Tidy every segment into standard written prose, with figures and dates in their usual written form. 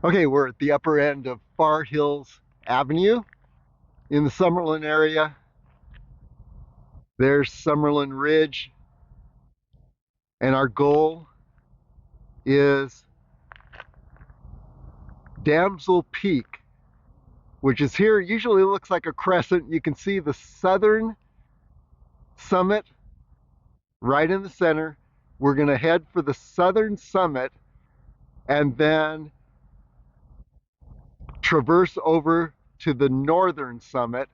Okay, we're at the upper end of Far Hills Avenue in the Summerlin area. There's Summerlin Ridge, and our goal is Damsel Peak, which is here. Usually looks like a crescent. You can see the southern summit right in the center. We're going to head for the southern summit and then traverse over to the northern summit.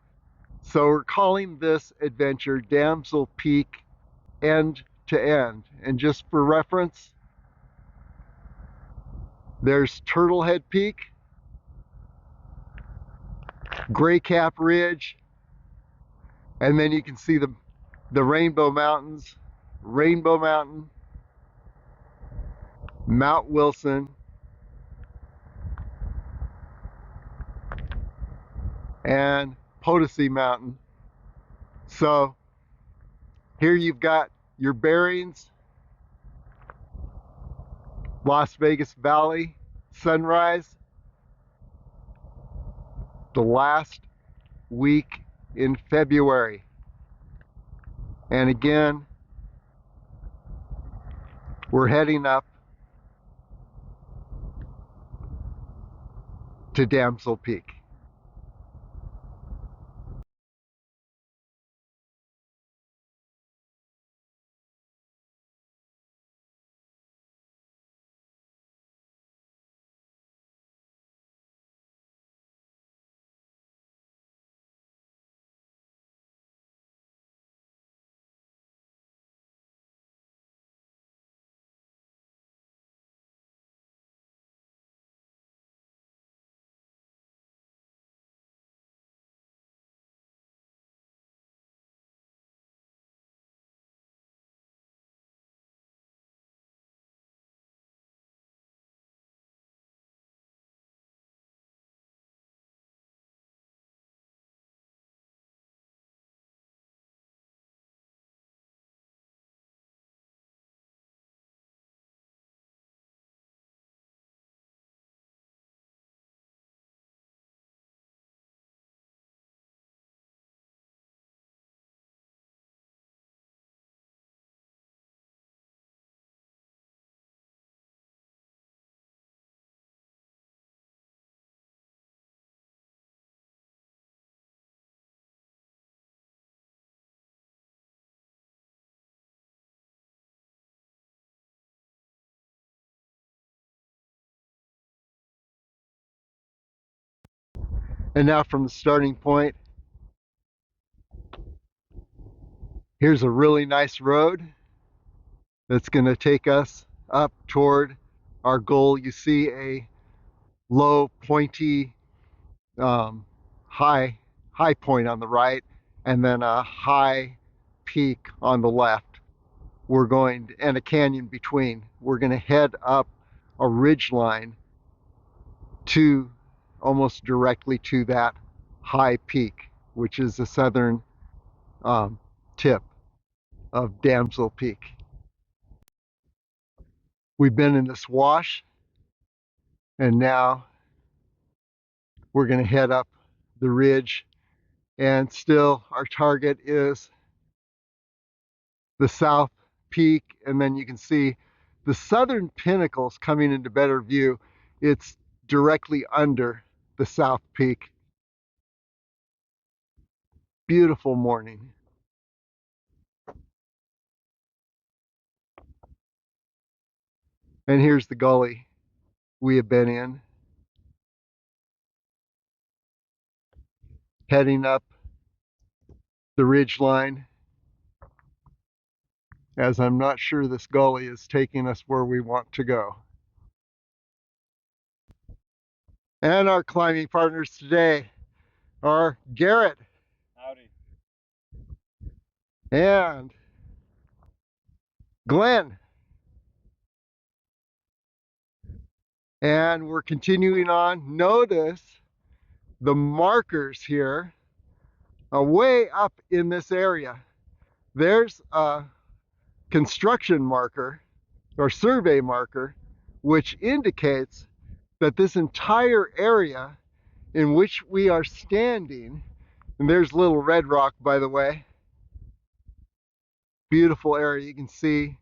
So we're calling this adventure Damsel Peak end to end. And just for reference, there's Trailhead Peak, Gray Cap Ridge, and then you can see the Rainbow Mountains, Rainbow Mountain, Mount Wilson, and Potosi Mountain. So here you've got your bearings: Las Vegas Valley, sunrise, the last week in February. And again, we're heading up to Damsel Peak. And now from the starting point, here's a really nice road that's going to take us up toward our goal. You see a low, pointy, high point on the right, and then a high peak on the left. And a canyon between. We're going to head up a ridge line to almost directly to that high peak, which is the southern tip of Damsel Peak. We've been in this wash, and now we're going to head up the ridge, and still our target is the south peak. And then you can see the southern pinnacles coming into better view. It's directly under the south peak. Beautiful morning. And here's the gully we have been in, heading up the ridge line, as I'm not sure this gully is taking us where we want to go. And our climbing partners today are Garrett. Howdy. And Glenn. And we're continuing on. Notice the markers here way up in this area. There's a construction marker or survey marker, which indicates that this entire area in which we are standing, and there's Little Red Rock, by the way, beautiful area. You can see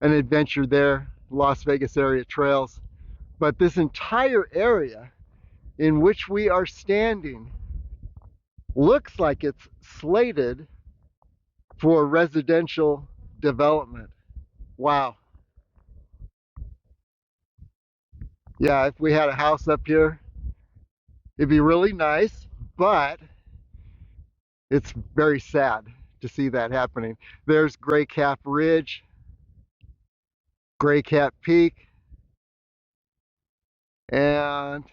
an adventure there, Las Vegas area trails. But this entire area in which we are standing looks like it's slated for residential development. Wow. Yeah, if we had a house up here, it'd be really nice, but it's very sad to see that happening. There's Gray Cap Ridge, Gray Cap Peak, and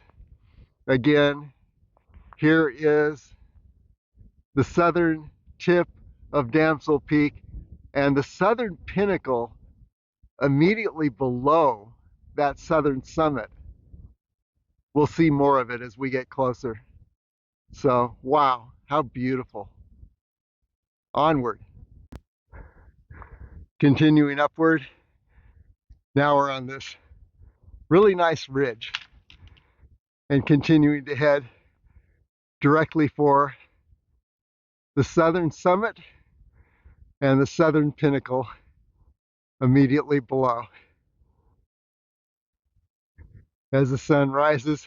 again, here is the southern tip of Damsel Peak and the southern pinnacle immediately below that southern summit. We'll see more of it as we get closer. So, wow, how beautiful. Onward. Continuing upward, now we're on this really nice ridge and continuing to head directly for the southern summit and the southern pinnacle immediately below. As the sun rises,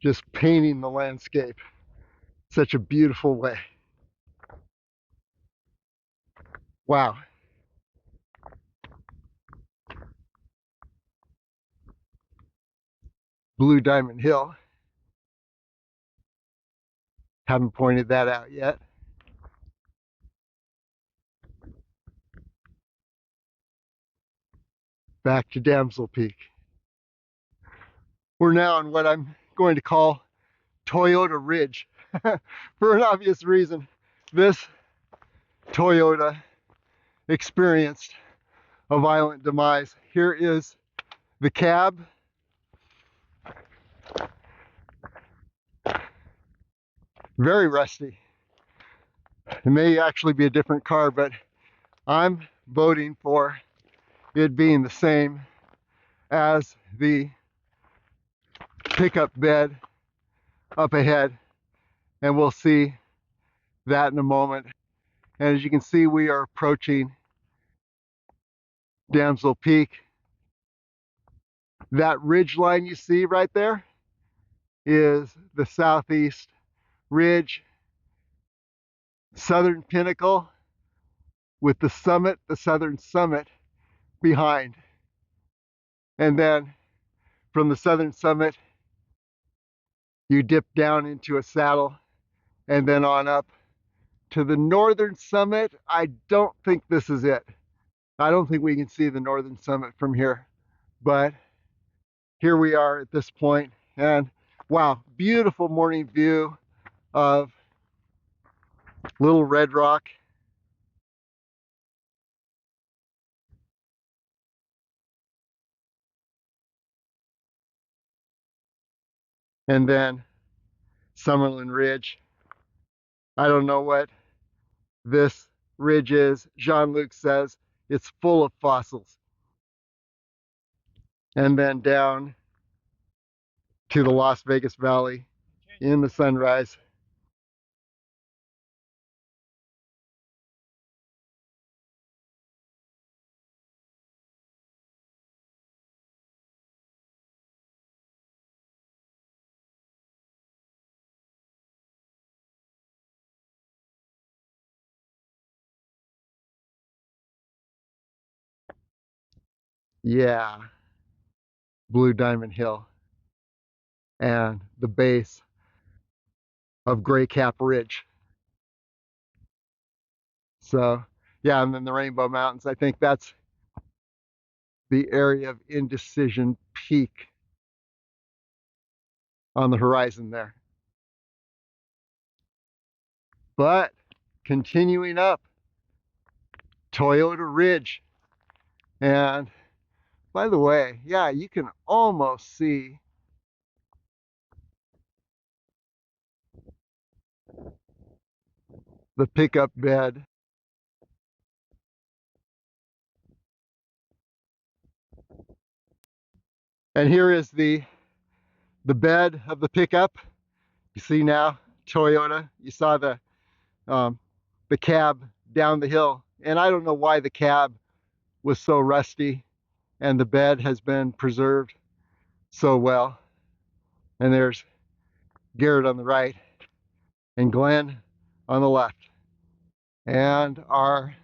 just painting the landscape such a beautiful way. Wow. Blue Diamond Hill. Haven't pointed that out yet. Back to Damsel Peak. We're now on what I'm going to call Toyota Ridge for an obvious reason. This Toyota experienced a violent demise. Here is the cab. Very rusty. It may actually be a different car, but I'm voting for it being the same as the pickup bed up ahead, and we'll see that in a moment. And as you can see, we are approaching Damsel Peak. That ridge line you see right there is the Southeast Ridge, Southern Pinnacle, with the summit, the southern summit behind. And then from the southern summit, you dip down into a saddle and then on up to the northern summit. I don't think this is it. I don't think we can see the northern summit from here, but here we are at this point, and wow, beautiful morning view of Little Red Rock. And then Summerlin Ridge. I don't know what this ridge is. Jean-Luc says it's full of fossils. And then down to the Las Vegas Valley in the sunrise. Yeah, Blue Diamond Hill and the base of Gray Cap Ridge. So, yeah, and then the Rainbow Mountains. I think that's the area of Indecision Peak on the horizon there. But continuing up, Toyota Ridge. And by the way, yeah, you can almost see the pickup bed. And here is the bed of the pickup. You see now, Toyota. You saw the cab down the hill. And I don't know why the cab was so rusty and the bed has been preserved so well. And there's Garrett on the right and Glenn on the left. And our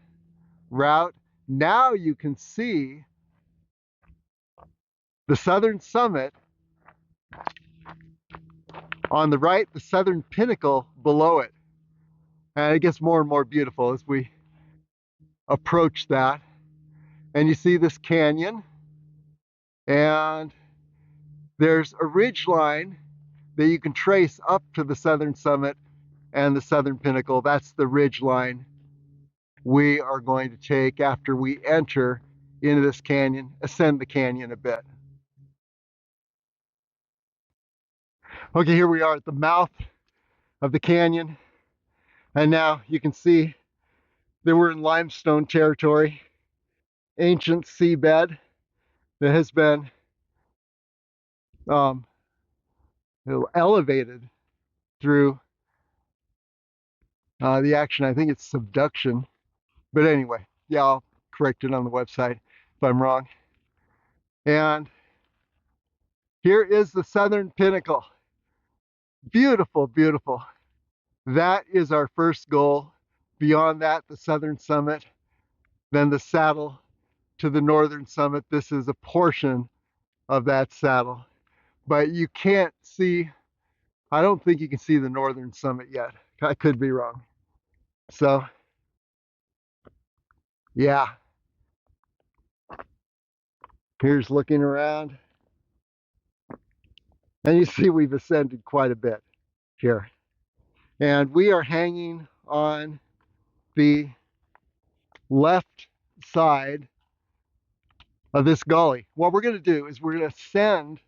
route, now you can see the southern summit on the right, the southern pinnacle below it. And it gets more and more beautiful as we approach that. And you see this canyon, and there's a ridge line that you can trace up to the southern summit and the southern pinnacle. That's the ridge line we are going to take after we enter into this canyon, ascend the canyon a bit. Okay, here we are at the mouth of the canyon, and now you can see that we're in limestone territory, ancient seabed that has been elevated through the action. I think it's subduction, but anyway, yeah, I'll correct it on the website if I'm wrong. And here is the southern pinnacle. Beautiful, beautiful. That is our first goal. Beyond that, the southern summit, then the saddle to the northern summit. This is a portion of that saddle, but you can't see, I don't think you can see the northern summit yet. I could be wrong. So, yeah, here's looking around. And you see we've ascended quite a bit here. And we are hanging on the left side of this gully. What we're going to do is we're going to ascend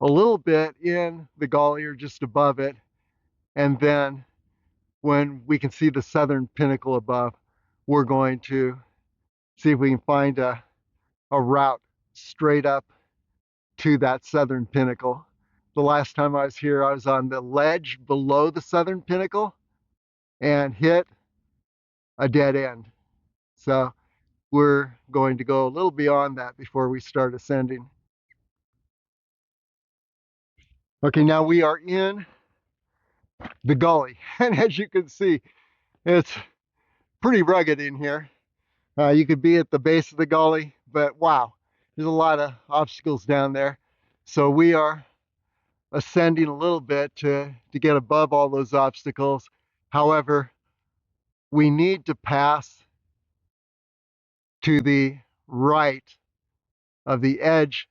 a little bit in the gully or just above it. And then when we can see the southern pinnacle above, we're going to see if we can find a route straight up to that southern pinnacle. The last time I was here, I was on the ledge below the southern pinnacle and hit a dead end. So we're going to go a little beyond that before we start ascending. Okay, now we are in the gully, and as you can see, it's pretty rugged in here. You could be at the base of the gully, but wow, there's a lot of obstacles down there. So we are ascending a little bit to get above all those obstacles. However, we need to pass to the right of the edge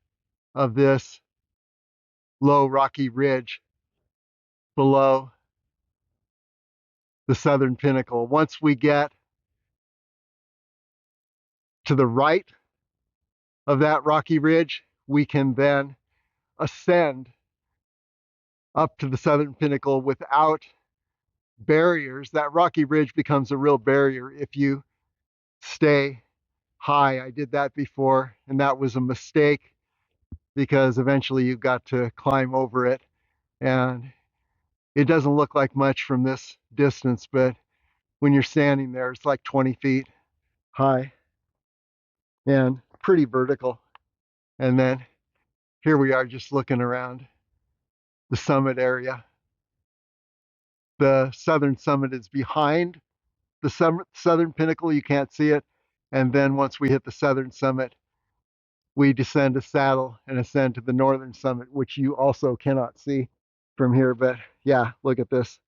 of this low rocky ridge below the southern pinnacle. Once we get to the right of that rocky ridge, we can then ascend up to the southern pinnacle without barriers. That rocky ridge becomes a real barrier if you stay high. I did that before, and that was a mistake because eventually you've got to climb over it, and it doesn't look like much from this distance, but when you're standing there, it's like 20 feet high and pretty vertical. And then here we are just looking around the summit area. The southern summit is behind the southern pinnacle. You can't see it. And then once we hit the southern summit, we descend a saddle and ascend to the northern summit, which you also cannot see from here. But yeah, look at this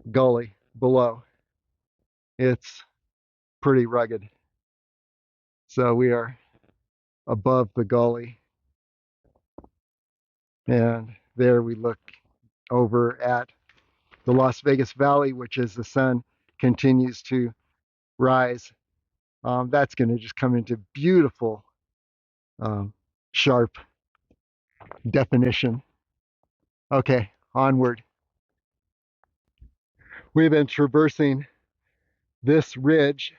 gully below. It's pretty rugged. So we are above the gully. And there we look over at the Las Vegas Valley, which as the sun continues to rise, that's going to just come into beautiful, sharp definition. Okay, onward. We've been traversing this ridge,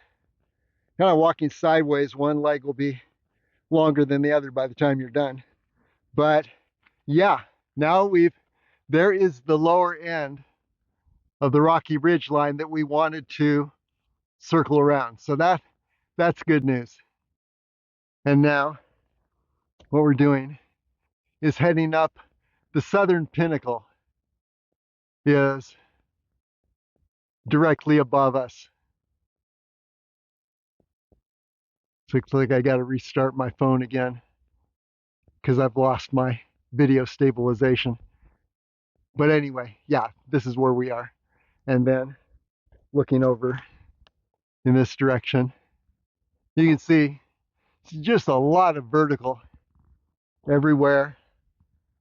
kind of walking sideways. One leg will be longer than the other by the time you're done. But yeah, now there is the lower end of the rocky ridge line that we wanted to circle around. So that's good news. And now what we're doing is heading up the Southern Pinnacle is directly above us. So looks like I got to restart my phone again because I've lost my video stabilization. But anyway, yeah, this is where we are. And then looking over in this direction, you can see it's just a lot of vertical everywhere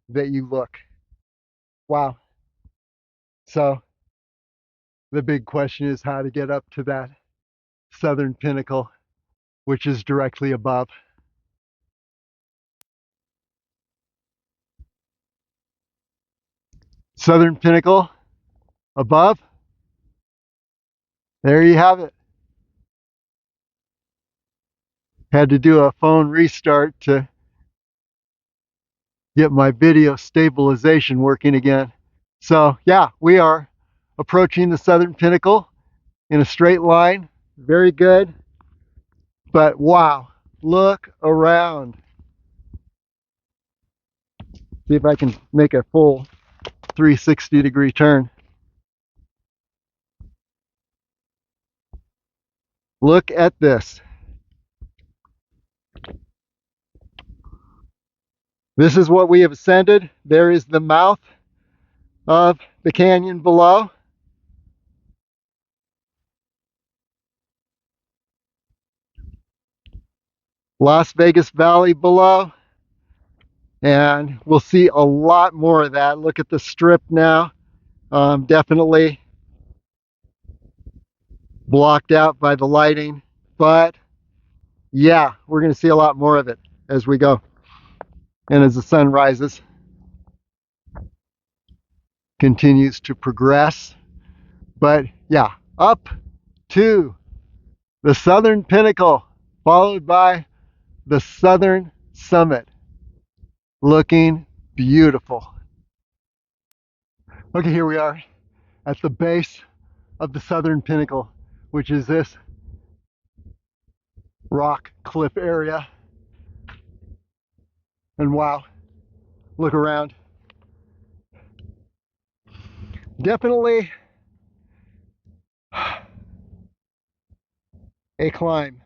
that you look. Wow. So the big question is how to get up to that Southern Pinnacle, which is directly above. Southern Pinnacle above. There you have it. Had to do a phone restart to get my video stabilization working again. So yeah, we are approaching the Southern Pinnacle in a straight line. Very good. But wow, look around. See if I can make a full 360-degree turn. Look at this. This is what we have ascended. There is the mouth of the canyon below. Las Vegas Valley below. And we'll see a lot more of that. Look at the strip now. Definitely blocked out by the lighting. But yeah, we're going to see a lot more of it as we go. And as the sun rises, continues to progress. But yeah, up to the Southern Pinnacle, followed by the Southern Summit. Looking beautiful. Okay, here we are at the base of the Southern Pinnacle, which is this rock cliff area. And wow, look around. Definitely a climb.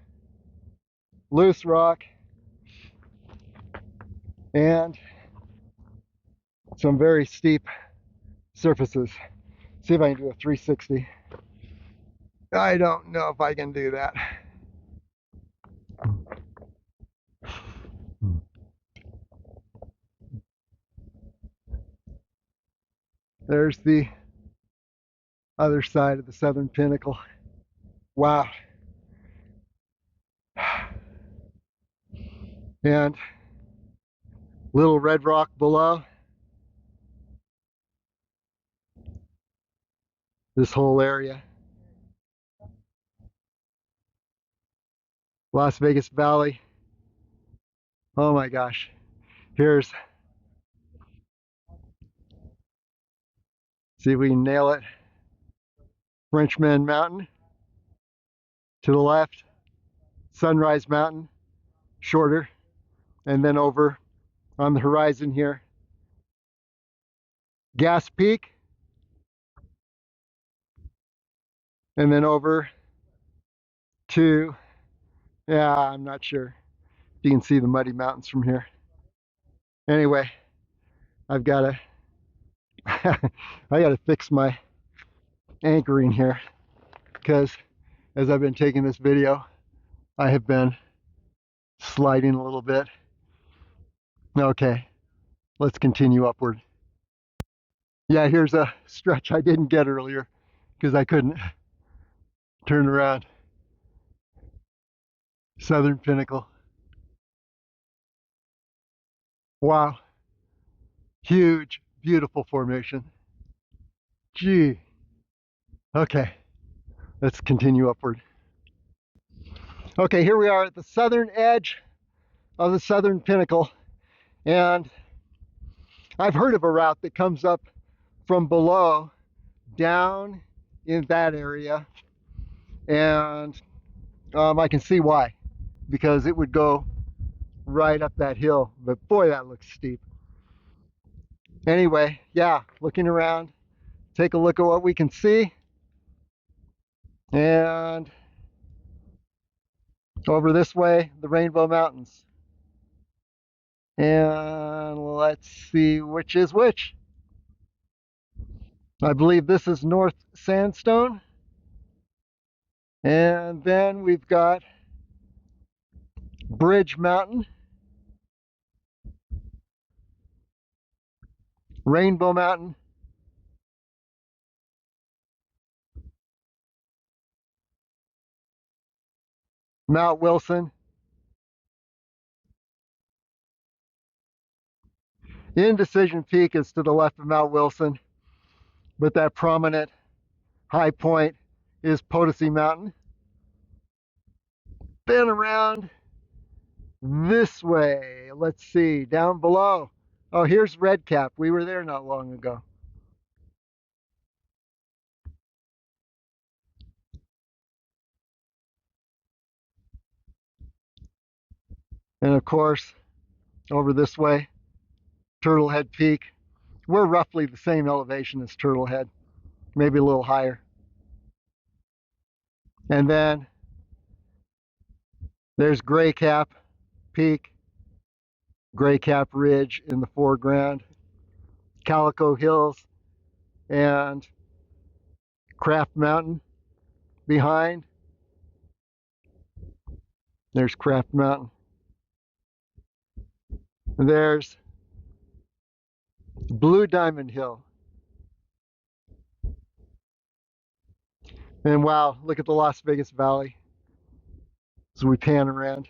Loose rock and some very steep surfaces. See if I can do a 360. I don't know if I can do that. There's the other side of the Southern Pinnacle. Wow. And Little Red Rock below. This whole area. Las Vegas Valley. Oh my gosh. Here's, see if we can nail it. Frenchman Mountain to the left. Sunrise Mountain, shorter. And then over on the horizon here, Gas Peak. And then over to, yeah, I'm not sure if you can see the Muddy Mountains from here. Anyway, I've got to, I got to fix my anchoring here because as I've been taking this video, I have been sliding a little bit. Okay, let's continue upward. Yeah, here's a stretch I didn't get earlier because I couldn't turn around. Southern Pinnacle. Wow. Huge, beautiful formation. Gee. Okay, let's continue upward. Okay, here we are at the southern edge of the Southern Pinnacle, and I've heard of a route that comes up from below down in that area, and I can see why, because it would go right up that hill, but boy, that looks steep. Anyway, yeah, looking around, take a look at what we can see, and over this way, the Rainbow Mountains. And let's see which is which. I believe this is North Sandstone. And then we've got Bridge Mountain, Rainbow Mountain, Mount Wilson. Indecision Peak is to the left of Mount Wilson, but that prominent high point is Potosi Mountain. Then around this way, let's see, down below. Oh, here's Red Cap. We were there not long ago. And of course, over this way, Trailhead Peak. We're roughly the same elevation as Trailhead, maybe a little higher. And then there's Gray Cap Peak, Gray Cap Ridge in the foreground, Calico Hills, and Craft Mountain behind. There's Craft Mountain. And there's Blue Diamond Hill. And wow, look at the Las Vegas Valley as we pan around.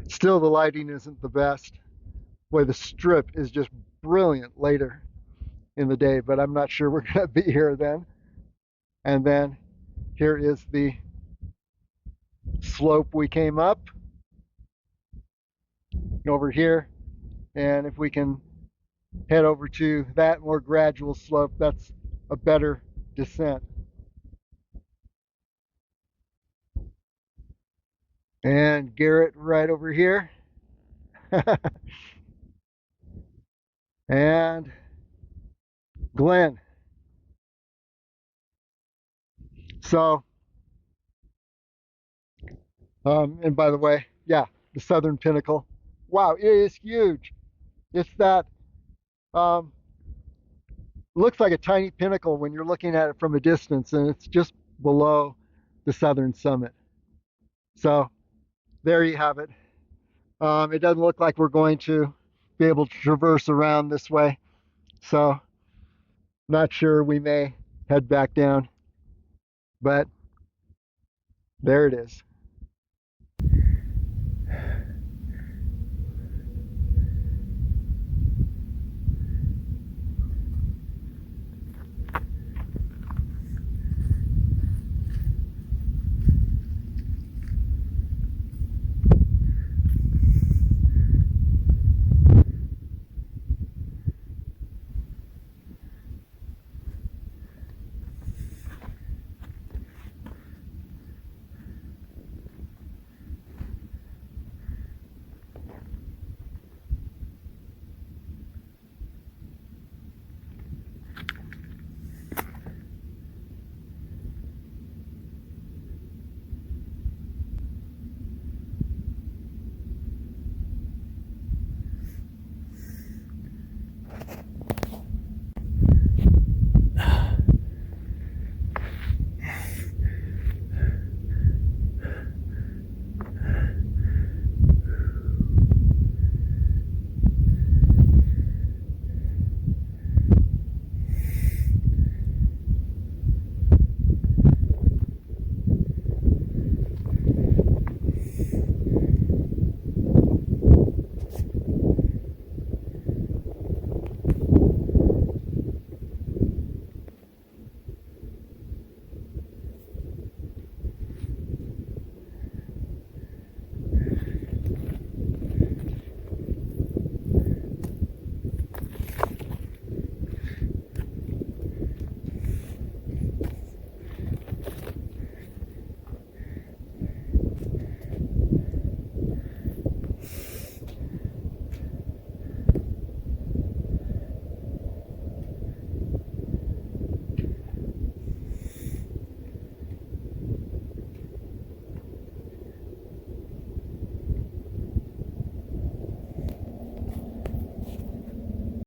Still, the lighting isn't the best. Boy, the strip is just brilliant later in the day, but I'm not sure we're going to be here then. And then here is the slope we came up over here. And if we can head over to that more gradual slope, that's a better descent. And Garrett right over here. And Glenn. So, and by the way, yeah, the Southern Pinnacle. Wow, it is huge. It's that, looks like a tiny pinnacle when you're looking at it from a distance, and it's just below the southern summit. So there you have it. It doesn't look like we're going to be able to traverse around this way. So not sure, we may head back down, but there it is.